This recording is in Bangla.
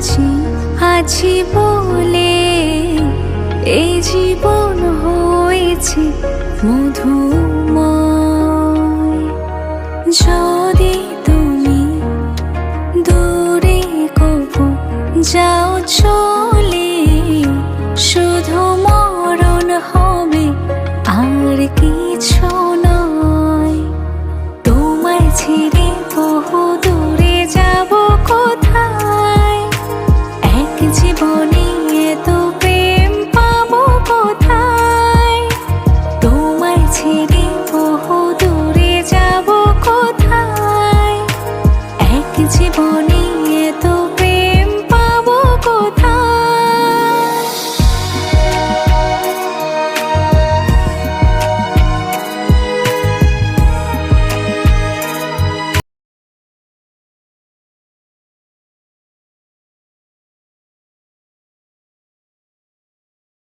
আছি আছি বলে এই জীবন হয়েছে মধুময়। যদি তুমি দূরে কবু যাও চলে, শুধু মরণ হবে আর কিছু নয়। তোমায় ছেড়ে বহু দূরে যাব কোথায়, এক জীবনে এত প্রেম পাবো কোথায়। তোমায় ছেড়ে বহু দূরে যাব কোথায়, এক জীবন